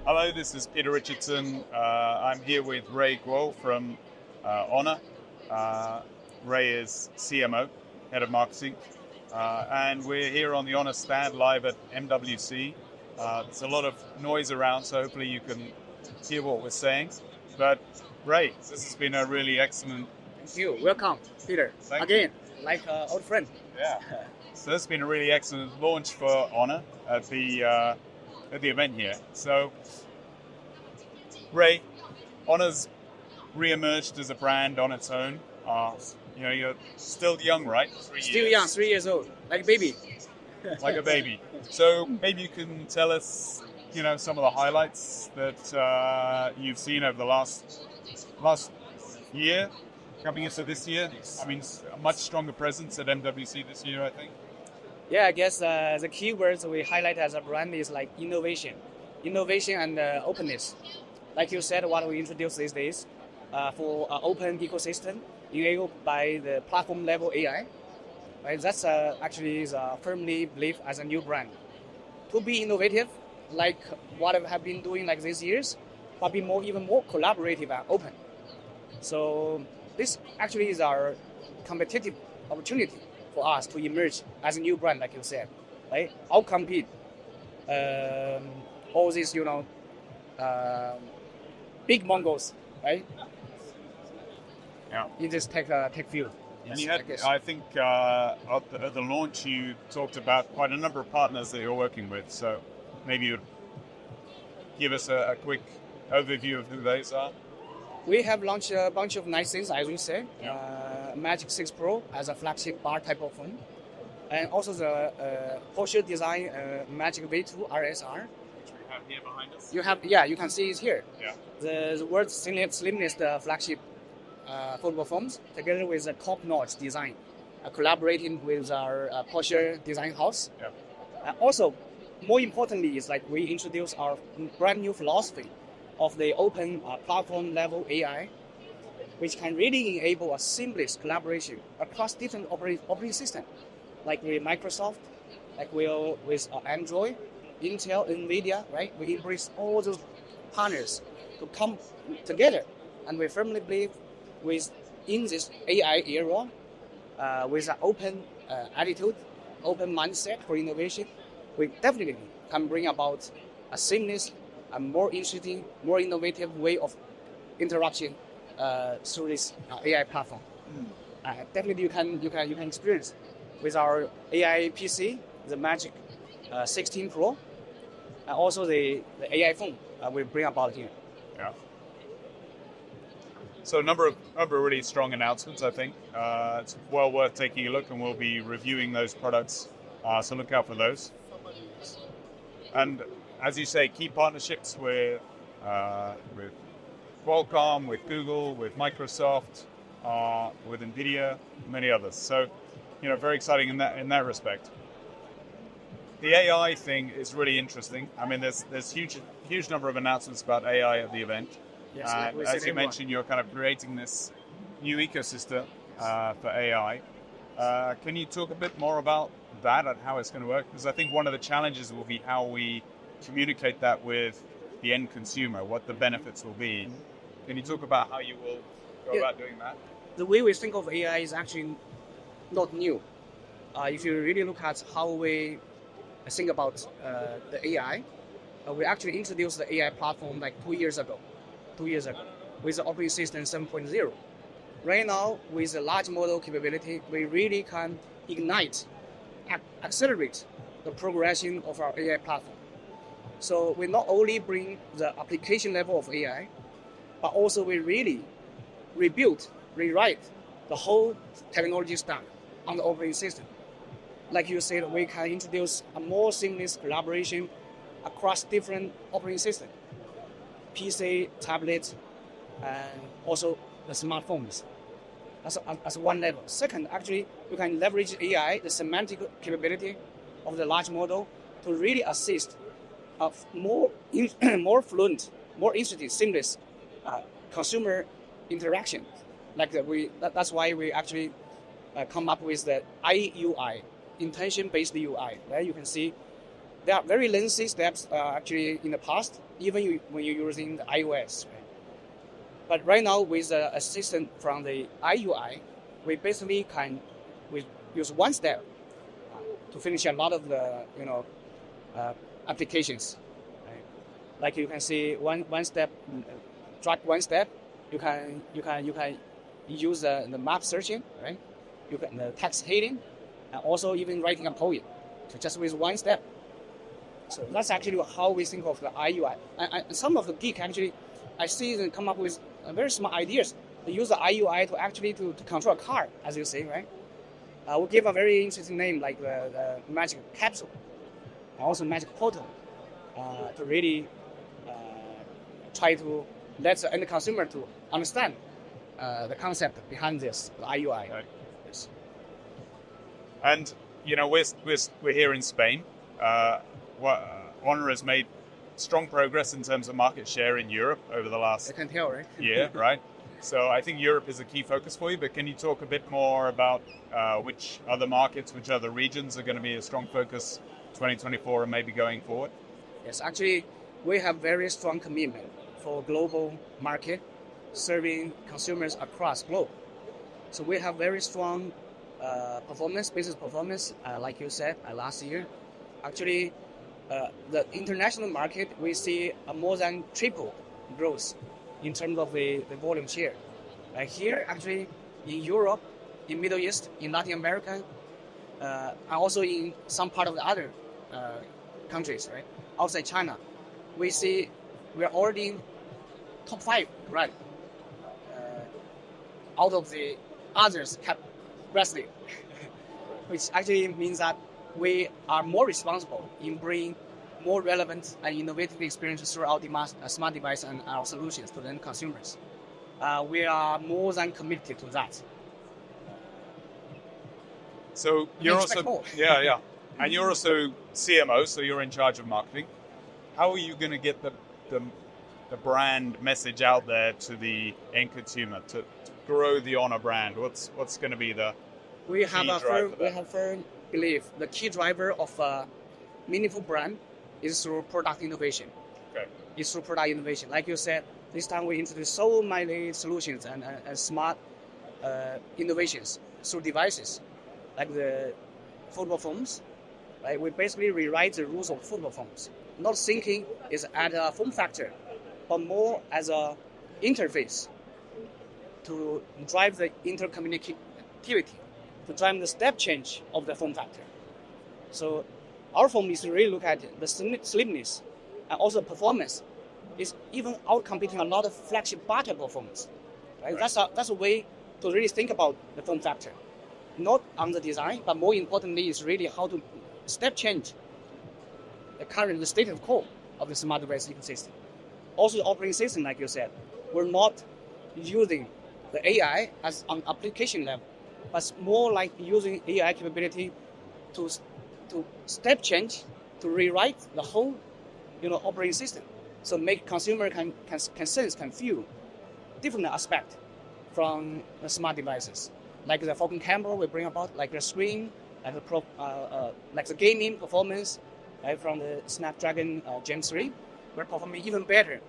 Hello, this is Peter Richardson. I'm here with Ray Guo from HONOR. Ray is CMO, Head of Marketing. And we're here on the HONOR stand live at MWC. There's a lot of noise around, so hopefully you can hear what we're saying. But Ray, this has been a really excellent... Thank you. Welcome, Peter. Again, like old friend. Yeah. So this has been a really excellent launch for HONOR at the event here. So, Ray, HONOR's re-emerged as a brand on its own. You're still young, right? Young, 3 years old, like a baby. Like a baby. So maybe you can tell us, some of the highlights that you've seen over the last year, coming into this year. I mean, a much stronger presence at MWC this year, I think. Yeah, I guess the keywords we highlight as a brand is like innovation and openness. Like you said, what we introduced these days for an open ecosystem enabled by the platform level AI. Right? That's actually is firmly believed as a new brand. To be innovative, like what we have been doing like these years, but be even more collaborative and open. So this actually is our competitive opportunity for us to emerge as a new brand, like you said, right? Outcompete all these, big Mongols, right? Yeah. In this tech field. And you had, I think, at the launch, you talked about quite a number of partners that you're working with. So maybe you'd give us a quick overview of who those are. We have launched a bunch of nice things, as we say. Yeah. Magic 6 Pro as a flagship bar type of phone. And also the Porsche design Magic V2 RSR. Which we have here behind us. You can see it here. Yeah. The world's slimest flagship foldable phones, together with a top-notch design, collaborating with our Porsche design house. Yeah. Also, more importantly, is like we introduce our brand new philosophy of the open platform level AI, which can really enable a seamless collaboration across different operating systems, like with Microsoft, like with Android, Intel, NVIDIA, right? We embrace all those partners to come together, and we firmly believe in this AI era, with an open attitude, open mindset for innovation, we definitely can bring about a seamless, a more interesting, more innovative way of interaction through this AI platform. Definitely, you can experience with our AI PC, the Magic 16 Pro, and also the AI phone we bring about here. Yeah. So a number of really strong announcements, I think. It's well worth taking a look, and we'll be reviewing those products. So look out for those. And as you say, key partnerships with Qualcomm, with Google, with Microsoft, with NVIDIA, many others. So, very exciting in that respect. The AI thing is really interesting. I mean, there's huge number of announcements about AI at the event. Yes, as you mentioned, you're kind of creating this new ecosystem for AI. Can you talk a bit more about that and how it's going to work? Because I think one of the challenges will be how we communicate that with the end consumer, what the benefits will be. Can you talk about how you will go about doing that? The way we think of AI is actually not new. If you really look at how we think about the AI, we actually introduced the AI platform like 2 years ago with the operating system 7.0. Right now, with the large model capability, we really can ignite, accelerate the progression of our AI platform. So we not only bring the application level of AI, but also we really rewrite the whole technology stack on the operating system. Like you said, we can introduce a more seamless collaboration across different operating systems, PC, tablet, and also the smartphones. That's one level. Second, actually, we can leverage AI, the semantic capability of the large model, to really assist more fluent, more interesting, seamless consumer interaction. That's why we actually come up with the IUI, intention-based UI. Right? You can see there are very lengthy steps actually in the past, even when you're using the iOS. Right? But right now, with the assistant from the IUI, we basically can use one step to finish a lot of the applications. Right? Like you can see one step, drag one step. You can use the map searching, right? You can the text heading, and also even writing a poem. So just with one step. So that's actually how we think of the IUI. And some of the geek actually, I see them come up with very smart ideas. They use the IUI to actually to control a car, as you say, right? We'll give a very interesting name like the magic capsule, and also magic portal, to really try to let the end consumer to understand the concept behind this, the IUI. Okay. Yes. And we're here in Spain. HONOR has made strong progress in terms of market share in Europe over the last I can tell, right? year, right? So I think Europe is a key focus for you, but can you talk a bit more about which other markets, which other regions are going to be a strong focus 2024 and maybe going forward? Yes, actually, we have very strong commitment for global market, serving consumers across globe. So we have very strong business performance, like you said, last year. Actually, the international market, we see a more than triple growth in terms of the volume share. Here, actually, in Europe, in Middle East, in Latin America, and also in some part of the other countries, right, outside China, we see we are already in top 5, right, out of the others kept wrestling, which actually means that we are more responsible in bringing more relevant and innovative experiences through our smart device and our solutions to the end consumers. We are more than committed to that. So you're also more. yeah, and you're also CMO, so you're in charge of marketing. How are you going to get the brand message out there to the end consumer to grow the HONOR brand? What's going to be the we have firm belief the key driver of a meaningful brand is through product innovation. Okay. It's through product innovation. Like you said, this time we introduced so many solutions and smart innovations through devices, like the football phones. Right? We basically rewrite the rules of football phones. Not thinking is at a form factor, but more as a interface to drive the interconnectivity, to drive the step change of the form factor. So our phone is to really look at the slimness and also performance. Is even out-competing a lot of flagship buttable phones. Right? That's a way to really think about the form factor. Not on the design, but more importantly is really how to step change the state of core of the smart device ecosystem. Also the operating system, like you said, we're not using the AI as on application level, but more like using AI capability to step change, to rewrite the whole operating system. So make consumer can sense, can feel different aspect from the smart devices. Like the Falcon camera we bring about, like the screen, like the gaming performance, right, from the Snapdragon Gen 3, we're performing even better,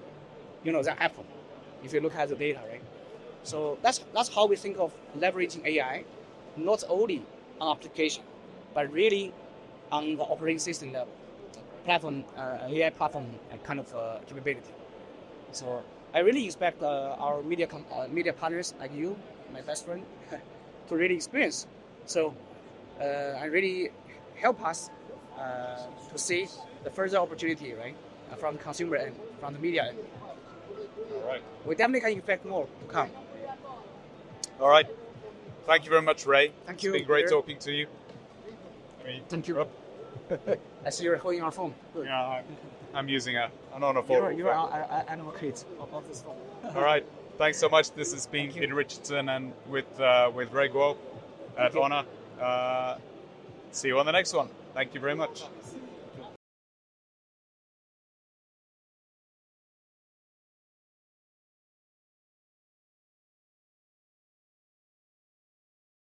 than Apple, if you look at the data, right? So that's how we think of leveraging AI, not only on application, but really on the operating system level, platform, AI platform kind of capability. So I really expect our media partners like you, my best friend, to really experience. So and really help us to see the further opportunity, right, from the consumer end, from the media end. All right. We definitely can expect more to come. All right. Thank you very much, Ray. Thank you. It's been great talking to you. Thank you. I see you're holding our phone. Good. Yeah, I'm using an HONOR phone. You're our advocate of this phone. All right. Thanks so much. This has been Peter Richardson and with Ray Guo at HONOR. See you on the next one. Thank you very much.